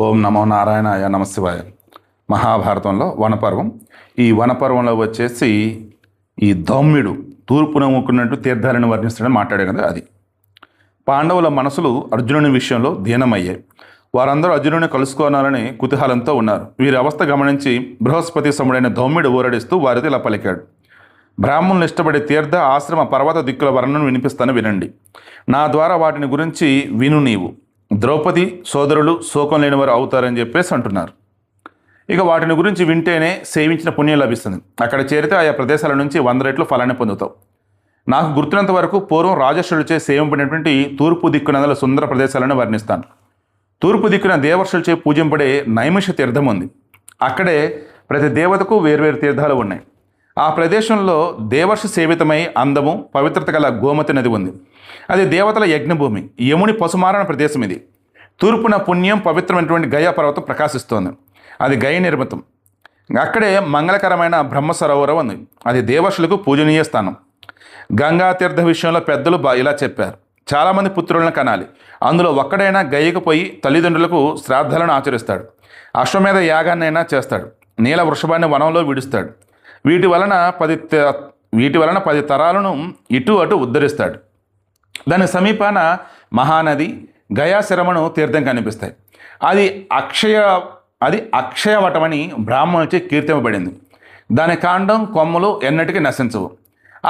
ఓం నమో నారాయణాయ నమశివాయ. మహాభారతంలో వనపర్వం. ఈ వనపర్వంలో వచ్చేసి ఈ ధౌమ్యుడు తూర్పున ముక్కున్నట్టు తీర్థాలను వర్ణిస్తాడని మాట్లాడే కదా అది. పాండవుల మనసులు అర్జునుని విషయంలో దీనమయ్యాయి. వారందరూ అర్జునుని కలుసుకోవాలని కుతూహలంతో ఉన్నారు. వీరి అవస్థ గమనించి బృహస్పతి సముడైన ధౌమ్యుడు ఊరడిస్తూ వారితో ఇలా పలికాడు: బ్రాహ్మణులు ఇష్టపడే తీర్థ ఆశ్రమ పర్వత దిక్కుల వర్ణను వినిపిస్తాను, వినండి. నా ద్వారా వాటిని గురించి విను. నీవు ద్రౌపది సోదరులు శోకం లేనివారు అవుతారని చెప్పేసి అంటున్నారు. ఇక వాటిని గురించి వింటేనే సేవించిన పుణ్యం లభిస్తుంది. అక్కడ చేరితే ఆయా ప్రదేశాల నుంచి 100 రెట్లు ఫలాన్ని పొందుతావు. నాకు గుర్తున్నంత వరకు పూర్వం రాజర్షులచే సేవింపడినటువంటి తూర్పు దిక్కునందల సుందర ప్రదేశాలను వర్ణిస్తాను. తూర్పు దిక్కున దేవర్షులచే పూజింపడే నైమిష తీర్థం ఉంది. అక్కడే ప్రతి దేవతకు వేర్వేరు తీర్థాలు ఉన్నాయి. ఆ ప్రదేశంలో దేవర్షి సేవితమై అందము పవిత్రత గల గోమతి నది ఉంది. అది దేవతల యజ్ఞభూమి, యముని పశుమారణ ప్రదేశం. ఇది తూర్పున పుణ్యం పవిత్రమైనటువంటి గయా పర్వతం ప్రకాశిస్తోంది. అది గయ నిర్మితం. అక్కడే మంగళకరమైన బ్రహ్మ సరోవరం ఉంది. అది దేవర్షులకు పూజనీయ స్థానం. గంగా తీర్థ విషయంలో పెద్దలు ఇలా చెప్పారు: చాలామంది పుత్రులను కనాలి. అందులో ఒక్కడైనా గయకు పోయి తల్లిదండ్రులకు శ్రాద్ధాలను ఆచరిస్తాడు. అశ్వమేధ యాగాన్నైనా చేస్తాడు. నీల వృషభాన్ని వనంలో విడుస్తాడు. వీటి వలన 10 తరాలను ఇటు అటు ఉద్ధరిస్తాడు. దాని సమీపాన మహానది గయాశరమను తీర్థం కనిపిస్తాయి. అది అక్షయవటమని బ్రాహ్మణులచే కీర్తింపబడింది. దాని కాండం కొమ్మలు ఎన్నటికీ నశించవు.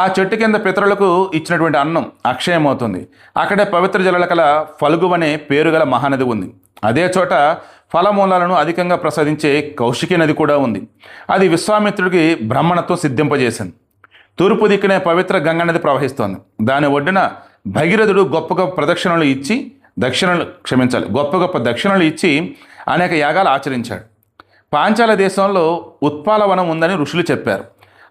ఆ చెట్టు కింద పితరులకు ఇచ్చినటువంటి అన్నం అక్షయమవుతుంది. అక్కడే పవిత్ర జలాల కల ఫల్గువనే పేరు గల మహానది ఉంది. అదే చోట ఫలమూలాలను అధికంగా ప్రసాదించే కౌశికి నది కూడా ఉంది. అది విశ్వామిత్రుడికి బ్రహ్మణత్వం సిద్ధింపజేసింది. తూర్పు దిక్కునే పవిత్ర గంగా నది ప్రవహిస్తోంది. దాని ఒడ్డున భగీరథుడు గొప్ప గొప్ప దక్షిణలు ఇచ్చి అనేక యాగాలు ఆచరించాడు. పాంచాల దేశంలో ఉత్పాలవనం ఉందని ఋషులు చెప్పారు.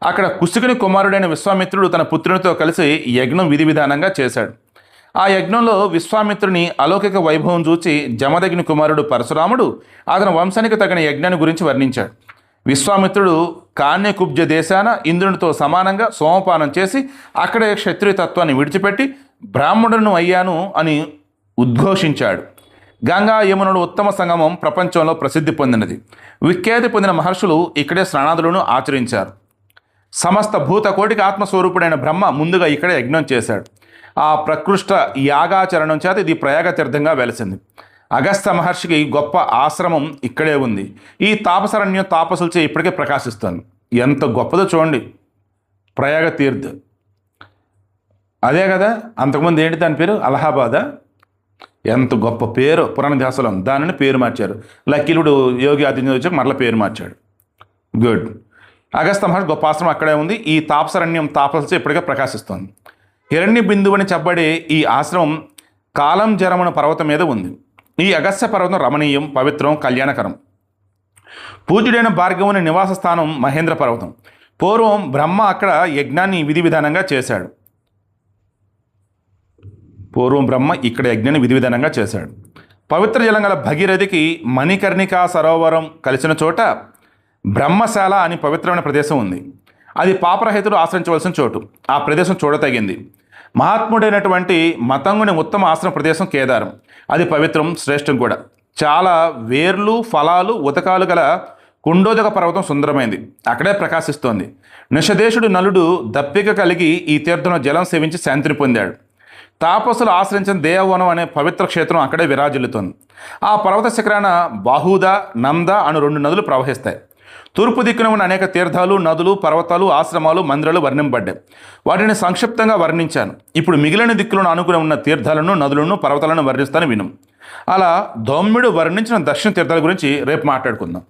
అక్కడ కుశికుని కుమారుడైన విశ్వామిత్రుడు తన పుత్రునితో కలిసి యజ్ఞం విధి విధానంగా చేశాడు. ఆ యజ్ఞంలో విశ్వామిత్రుని అలౌకిక వైభవం చూచి జమదగ్ని కుమారుడు పరశురాముడు అతని వంశానికి తగిన యజ్ఞాన్ని గురించి వర్ణించాడు. విశ్వామిత్రుడు కాన్యకుబ్జ దేశాన ఇంద్రునితో సమానంగా సోమపానం చేసి అక్కడే క్షత్రియ తత్వాన్ని విడిచిపెట్టి బ్రాహ్మణులను అయ్యాను అని ఉద్ఘోషించాడు. గంగా యమునుడు ఉత్తమ సంగమం ప్రపంచంలో ప్రసిద్ధి పొందినది. విఖ్యాతి పొందిన మహర్షులు ఇక్కడే స్నానాదులను ఆచరించారు. సమస్త భూతకోటికి ఆత్మస్వరూపుడైన బ్రహ్మ ముందుగా ఇక్కడే యజ్ఞం చేశాడు. ఆ ప్రకృష్ట యాగాచరణం చేత ఇది ప్రయాగ తీర్థంగా వెలిసింది. అగస్త్య మహర్షికి గొప్ప ఆశ్రమం ఇక్కడే ఉంది. ఈ తాపసరణ్యం తాపసులచే ఇప్పటికే ప్రకాశిస్తుంది. ఎంత గొప్పదో చూడండి ప్రయాగ తీర్థ్. అదే కదా, అంతకుముందు ఏంటి దాని పేరు? అలహాబాదా. ఎంత గొప్ప పేరు పురాణదాసలో. దానిని పేరు మార్చారు. లక్కీలుడు యోగి ఆదిత్యనాథ్ వచ్చాక మరలా పేరు మార్చాడు. గుడ్. అగస్త్య మహర్షి గొప్ప ఆశ్రమం అక్కడే ఉంది. ఈ తాపసరణ్యం తాపసులచే ఇప్పటికే ప్రకాశిస్తుంది. హిరణ్య బిందువు అని చెప్పబడే ఈ ఆశ్రమం కాలం జరమున పర్వతం మీద ఉంది. ఈ అగస్త్య పర్వతం రమణీయం, పవిత్రం, కళ్యాణకరం. పూజ్యుడైన భార్గవుని నివాస స్థానం మహేంద్ర పర్వతం. పూర్వం బ్రహ్మ అక్కడ యజ్ఞాన్ని విధి విధానంగా చేశాడు. పవిత్ర జలం గల భగీరథికి మణికర్ణికా సరోవరం కలిసిన చోట బ్రహ్మశాల అని పవిత్రమైన ప్రదేశం ఉంది. అది పాపరహితుడు ఆశ్రయించవలసిన చోటు. ఆ ప్రదేశం చూడతగింది. మహాత్ముడైనటువంటి మతంగుని ఉత్తమ ఆశ్రమ ప్రదేశం కేదారం. అది పవిత్రం, శ్రేష్టం కూడా. చాలా వేర్లు, ఫలాలు, ఉతకాలు గల కుండోదక పర్వతం సుందరమైంది. అక్కడే ప్రకాశిస్తోంది. నిషదేశుడు నలుడు దప్పిక కలిగి ఈ తీర్థంలో జలం సేవించి శాంతిని పొందాడు. తాపసులు ఆశ్రయించిన దేవవనం అనే పవిత్ర క్షేత్రం అక్కడే విరాజిల్లుతోంది. ఆ పర్వత శిఖరాన బాహుద, నంద అను 2 నదులు ప్రవహిస్తాయి. తూర్పు దిక్కున ఉన్న అనేక తీర్థాలు, నదులు, పర్వతాలు, ఆశ్రమాలు, మందిరాలు వర్ణింపబడ్డాయి. వాటిని సంక్షిప్తంగా వర్ణించాను. ఇప్పుడు మిగిలిన దిక్కులను అనుకుని ఉన్న తీర్థాలను, నదులను, పర్వతాలను వర్ణిస్తాను, విను. అలా ధౌమ్యుడు వర్ణించిన దక్షిణ తీర్థాల గురించి రేపు మాట్లాడుకుందాం.